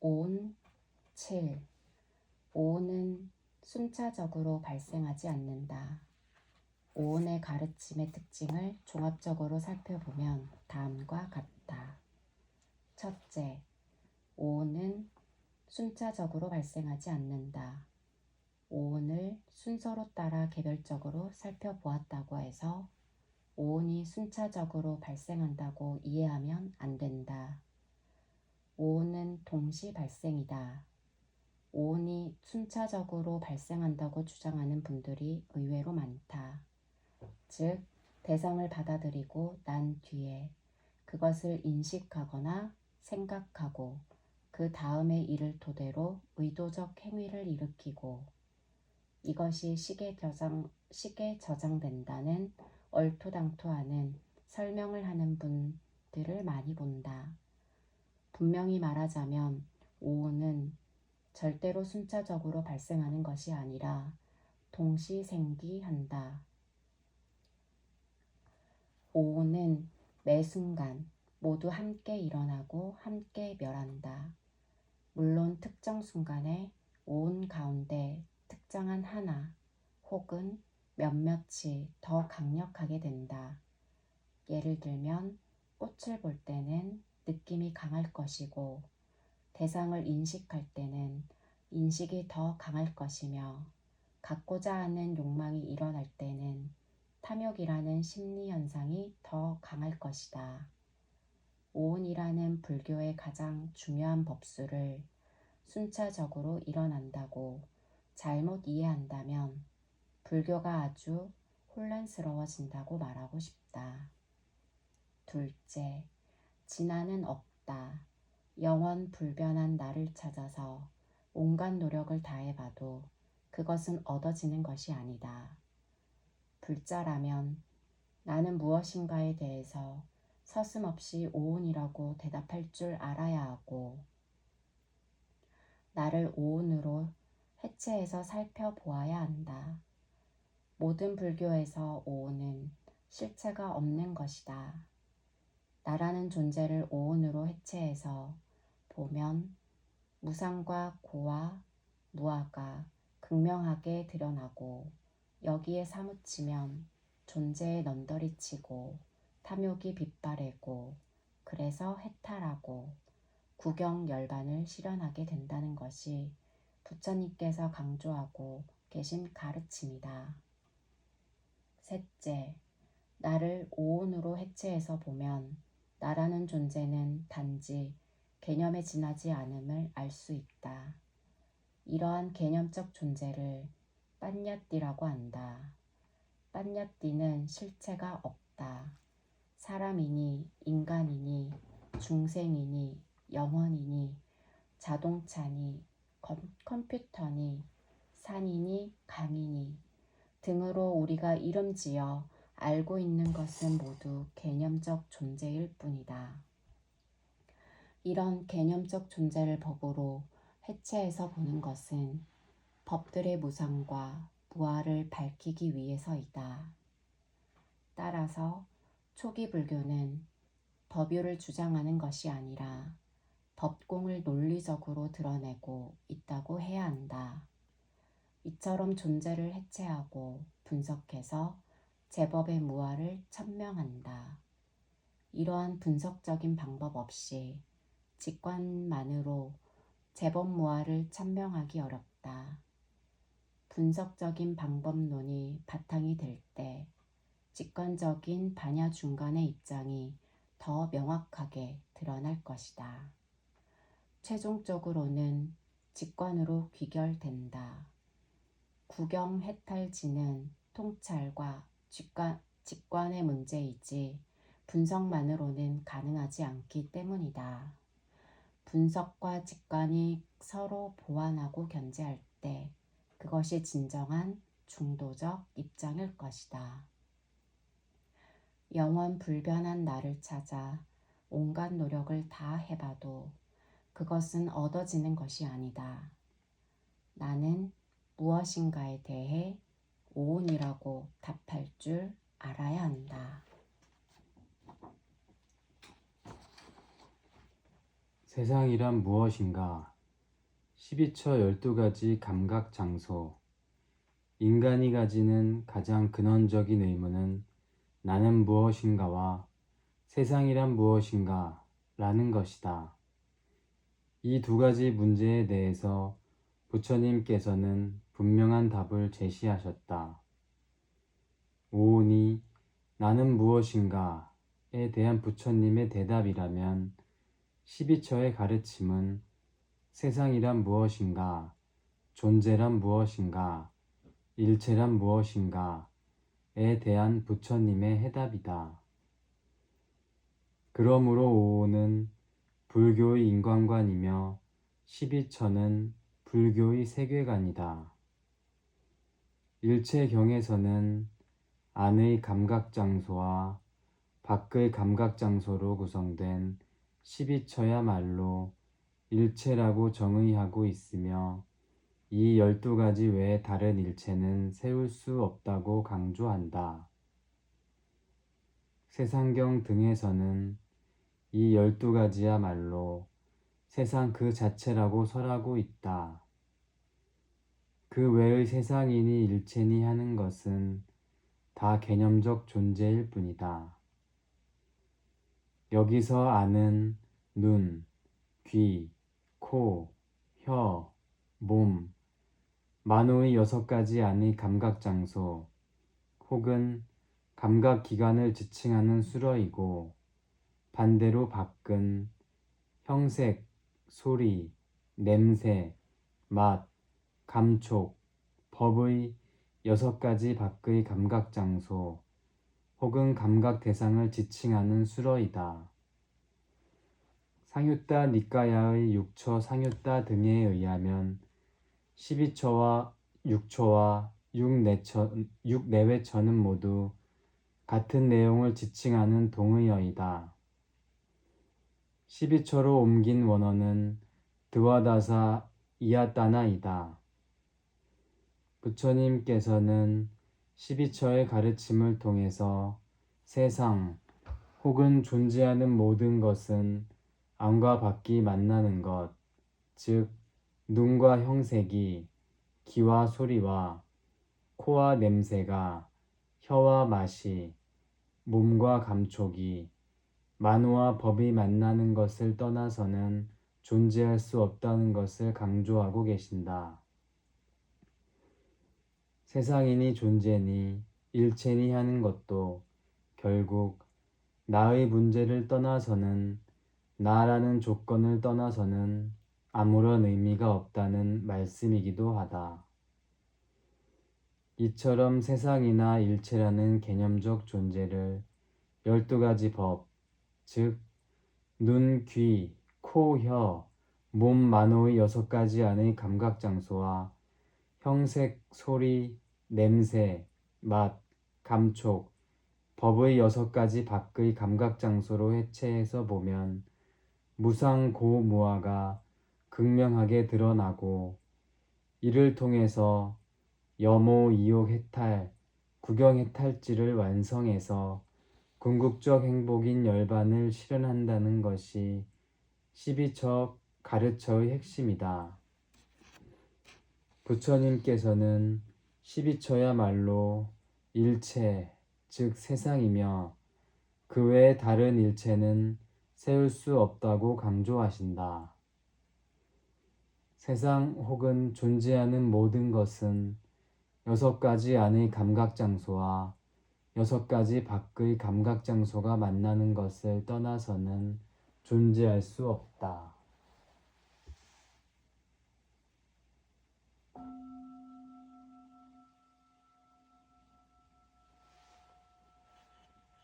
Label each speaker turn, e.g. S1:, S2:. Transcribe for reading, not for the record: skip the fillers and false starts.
S1: 온, 7. 오온은 순차적으로 발생하지 않는다. 오온의 가르침의 특징을 종합적으로 살펴보면 다음과 같다. 첫째, 오온은 순차적으로 발생하지 않는다. 오온을 순서로 따라 개별적으로 살펴보았다고 해서 오온이 순차적으로 발생한다고 이해하면 안 된다. 오온은 동시 발생이다. 오온이 순차적으로 발생한다고 주장하는 분들이 의외로 많다. 즉, 대상을 받아들이고 난 뒤에 그것을 인식하거나 생각하고 그 다음의 일을 토대로 의도적 행위를 일으키고 이것이 식에 저장된다는 얼토당토하는 설명을 하는 분들을 많이 본다. 분명히 말하자면 오온은 절대로 순차적으로 발생하는 것이 아니라 동시생기한다. 오온은 매 순간 모두 함께 일어나고 함께 멸한다. 물론 특정 순간에 오온 가운데 특정한 하나 혹은 몇몇이 더 강력하게 된다. 예를 들면 꽃을 볼 때는 느낌이 강할 것이고 대상을 인식할 때는 인식이 더 강할 것이며 갖고자 하는 욕망이 일어날 때는 탐욕이라는 심리 현상이 더 강할 것이다. 오온이라는 불교의 가장 중요한 법수를 순차적으로 일어난다고 잘못 이해한다면 불교가 아주 혼란스러워진다고 말하고 싶다. 둘째, 진화는 없다. 영원 불변한 나를 찾아서 온갖 노력을 다해봐도 그것은 얻어지는 것이 아니다. 불자라면 나는 무엇인가에 대해서 서슴없이 오온이라고 대답할 줄 알아야 하고 나를 오온으로 해체해서 살펴보아야 한다. 모든 불교에서 오온은 실체가 없는 것이다. 나라는 존재를 오온으로 해체해서 보면 무상과 고와 무아가 극명하게 드러나고 여기에 사무치면 존재에 넌더리 치고 탐욕이 빗바래고 그래서 해탈하고 구경 열반을 실현하게 된다는 것이 부처님께서 강조하고 계신 가르침이다. 셋째, 나를 오온으로 해체해서 보면 나라는 존재는 단지 개념에 지나지 않음을 알 수 있다. 이러한 개념적 존재를 빤야띠라고 한다. 빤야띠는 실체가 없다. 사람이니 인간이니 중생이니 영혼이니 자동차니 컴퓨터니 산이니 강이니 등으로 우리가 이름 지어 알고 있는 것은 모두 개념적 존재일 뿐이다. 이런 개념적 존재를 법으로 해체해서 보는 것은 법들의 무상과 무아를 밝히기 위해서이다. 따라서 초기 불교는 법유를 주장하는 것이 아니라 법공을 논리적으로 드러내고 있다고 해야 한다. 이처럼 존재를 해체하고 분석해서 제법의 무아를 천명한다. 이러한 분석적인 방법 없이 직관만으로 제법 무아를 천명하기 어렵다. 분석적인 방법론이 바탕이 될 때 직관적인 반야 중간의 입장이 더 명확하게 드러날 것이다. 최종적으로는 직관으로 귀결된다. 구경 해탈지는 통찰과 직관의 문제이지 분석만으로는 가능하지 않기 때문이다. 분석과 직관이 서로 보완하고 견제할 때 그것이 진정한 중도적 입장일 것이다. 영원 불변한 나를 찾아 온갖 노력을 다 해봐도 그것은 얻어지는 것이 아니다. 나는 무엇인가에 대해 오온이라고 답할 줄 알아야 한다.
S2: 세상이란 무엇인가? 12처 12가지 감각 장소. 인간이 가지는 가장 근원적인 의문은 나는 무엇인가와 세상이란 무엇인가 라는 것이다. 이 두 가지 문제에 대해서 부처님께서는 분명한 답을 제시하셨다. 오온이 나는 무엇인가에 대한 부처님의 대답이라면 12처의 가르침은 세상이란 무엇인가, 존재란 무엇인가, 일체란 무엇인가에 대한 부처님의 해답이다. 그러므로 오온은 불교의 인관관이며 12처는 불교의 세계관이다. 일체경에서는 안의 감각장소와 밖의 감각장소로 구성된 12처야말로 일체라고 정의하고 있으며 이 12가지 외에 다른 일체는 세울 수 없다고 강조한다. 세상경 등에서는 이 12가지야말로 세상 그 자체라고 설하고 있다. 그 외의 세상이니 일체니 하는 것은 다 개념적 존재일 뿐이다. 여기서 안은 눈, 귀, 코, 혀, 몸, 만호의 6가지 안의 감각장소 혹은 감각기관을 지칭하는 수러이고 반대로 밖은 형색, 소리, 냄새, 맛, 감촉, 법의 6가지 밖의 감각장소 혹은 감각 대상을 지칭하는 수러이다. 상유따 니까야의 6처 상유따 등에 의하면 12처와 6처와 6내외처는 모두 같은 내용을 지칭하는 동의어이다. 12처로 옮긴 원어는 드와다사 이아따나이다. 부처님께서는 12처의 가르침을 통해서 세상 혹은 존재하는 모든 것은 안과 밖이 만나는 것, 즉 눈과 형색이, 귀와 소리와, 코와 냄새가, 혀와 맛이, 몸과 감촉이, 만호와 법이 만나는 것을 떠나서는 존재할 수 없다는 것을 강조하고 계신다. 세상이니 존재니 일체니 하는 것도 결국 나의 문제를 떠나서는 나라는 조건을 떠나서는 아무런 의미가 없다는 말씀이기도 하다. 이처럼 세상이나 일체라는 개념적 존재를 12가지 법, 즉 눈, 귀, 코, 혀, 몸, 만호의 6가지 안의 감각장소와 형색, 소리, 냄새, 맛, 감촉, 법의 6가지 밖의 감각장소로 해체해서 보면 무상고무아가 극명하게 드러나고 이를 통해서 염오, 이욕, 해탈, 구경 해탈지를 완성해서 궁극적 행복인 열반을 실현한다는 것이 12처 가르쳐의 핵심이다. 부처님께서는 12처야말로 일체, 즉 세상이며 그 외의 다른 일체는 세울 수 없다고 강조하신다. 세상 혹은 존재하는 모든 것은 6가지 안의 감각장소와 6가지 밖의 감각장소가 만나는 것을 떠나서는 존재할 수 없다.